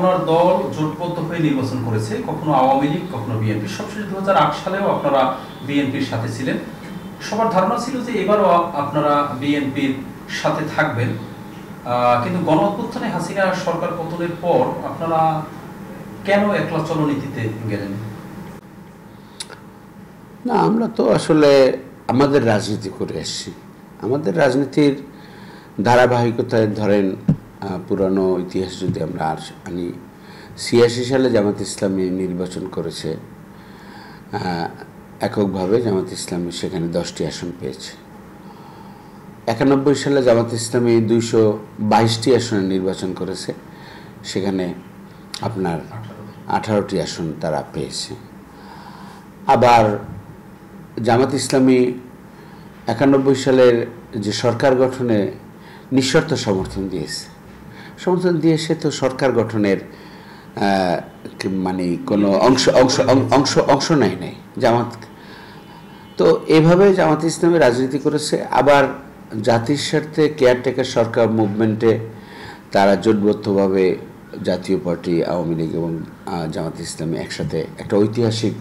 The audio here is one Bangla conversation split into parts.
আপনার দল জোটবদ্ধ হয়ে নির্বাচন করেছে, কখনো আওয়ামী লীগ কখনো বিএনপি, সবশেষ 2008 সালেও আপনারা বিএনপির সাথে ছিলেন। সবার ধারণা ছিল যে এবারও আপনারা বিএনপির সাথে থাকবেন, কিন্তু গণ অভ্যুত্থানে হাসিনা সরকার পতনের পর আপনারা কেন একলা চলনীতিতে গেলেন? না, আমরা তো আসলে আমাদের রাজনীতি করে এসেছি। আমাদের রাজনীতির ধারাবাহিকতায় ধরেন পুরানো ইতিহাস যদি আমরা আনি, 86 সালে জামাত ইসলামী নির্বাচন করেছে এককভাবে। জামাত ইসলামী সেখানে 10টি আসন পেয়েছে। 91 সালে জামাত ইসলামী 222টি আসনে নির্বাচন করেছে, সেখানে আপনার 18টি আসন তারা পেয়েছে। আবার জামাত ইসলামী 91 সালের যে সরকার গঠনে নিঃশর্ত সমর্থন দিয়েছে তো সরকার গঠনের মানে কোনো অংশ নেয় নাই জামাত। তো এভাবে জামাত ইসলামী রাজনীতি করেছে। আবার জাতির স্বার্থে কেয়ারটেকার সরকার মুভমেন্টে তারা জোটবদ্ধভাবে জাতীয় পার্টি, আওয়ামী লীগ এবং জামাত ইসলামী একসাথে একটা ঐতিহাসিক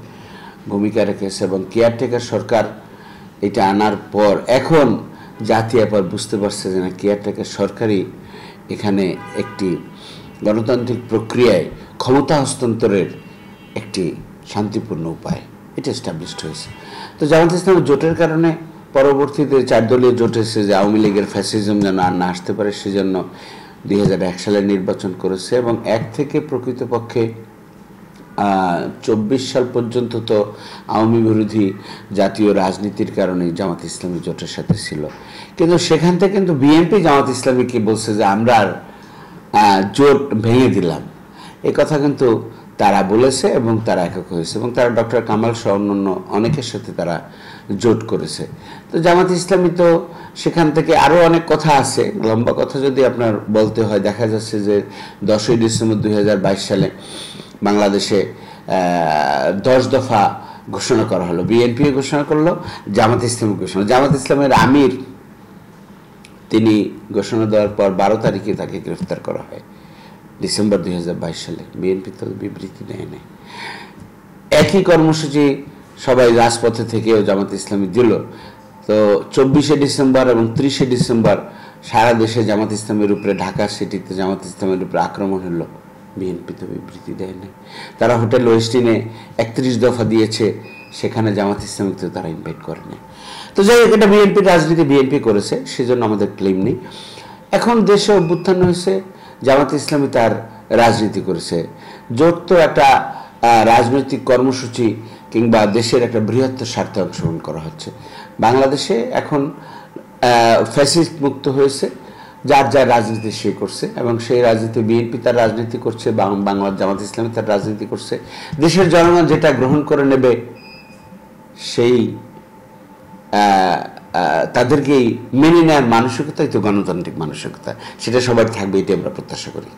ভূমিকা রেখেছে। এবং কেয়ারটেকার সরকার এটা আনার পর এখন জাতি আবার বুঝতে পারছে যে না, কেয়ারটেকার সরকারই এখানে একটি গণতান্ত্রিক প্রক্রিয়ায় ক্ষমতা হস্তান্তরের একটি শান্তিপূর্ণ উপায়, এটা এস্টাবলিশড হয়েছে। তো জামাত ইসলামের জোটের কারণে পরবর্তীতে 4 দলীয় জোট এসেছে যে আওয়ামী লীগের ফ্যাসিজম যেন আর না আসতে পারে, সেজন্য 2001 সালে নির্বাচন করেছে। এবং 1 থেকে প্রকৃতপক্ষে 24 সাল পর্যন্ত তো আওয়ামী বিরোধী জাতীয় রাজনীতির কারণে জামাত ইসলামী জোটের সাথে ছিল। কিন্তু সেখান থেকে কিন্তু বিএনপি জামাত ইসলামীকে বলছে যে আমরা জোট ভেঙে দিলাম, এই কথা কিন্তু তারা বলেছে এবং তারা একক হয়েছে এবং তারা ডক্টর কামাল সহ অন্যান্য অনেকের সাথে তারা জোট করেছে। তো জামাত ইসলামী তো সেখান থেকে আরও অনেক কথা আছে, লম্বা কথা যদি আপনার বলতে হয়, দেখা যাচ্ছে যে 10ই ডিসেম্বর 2022 সালে বাংলাদেশে 10 দফা ঘোষণা করা হলো। বিএনপি ঘোষণা করলো, জামাত ইসলামী ঘোষণা, জামাত ইসলামের আমির তিনি ঘোষণা দেওয়ার পর 12 তারিখে তাকে গ্রেফতার করা হয় ডিসেম্বর 2022 সালে। বিএনপি তো বিবৃতি নেয় নাই। একই কর্মসূচি সবাই রাজপথে থেকেও জামাত ইসলামী দিল। তো 24শে ডিসেম্বর এবং 30শে ডিসেম্বর সারা দেশে জামাত ইসলামের উপরে, ঢাকা সিটিতে জামাত ইসলামের উপরে আক্রমণ হলো। বিএনপি তো বিবৃতি দেয় নাই। তারা হোটেল ওয়েস্টিনে 31 দফা দিয়েছে, সেখানে জামাত ইসলামী তো তারা ইনভাইট করেনি। তো যাই হোক, এটা বিএনপির রাজনীতি, বিএনপি করেছে, সেজন্য আমাদের ক্লেম নেই। এখন দেশে অভ্যুত্থান হয়েছে, জামাত ইসলামী তার রাজনীতি করেছে। জোট তো একটা রাজনৈতিক কর্মসূচি কিংবা দেশের একটা বৃহত্তর স্বার্থে অংশগ্রহণ করা হচ্ছে। বাংলাদেশে এখন ফ্যাসিস্ট মুক্ত হয়েছে, যার যার রাজনীতি সে করছে এবং সেই রাজনীতি বিএনপি তার রাজনীতি করছে, বাংলার জামাত ইসলামী তার রাজনীতি করছে। দেশের জনগণ যেটা গ্রহণ করে নেবে সেই তাদেরকেই মেনে নেওয়ার মানসিকতাই তো গণতান্ত্রিক মানসিকতা, সেটা সবার থাকবে, এটি আমরা প্রত্যাশা করি।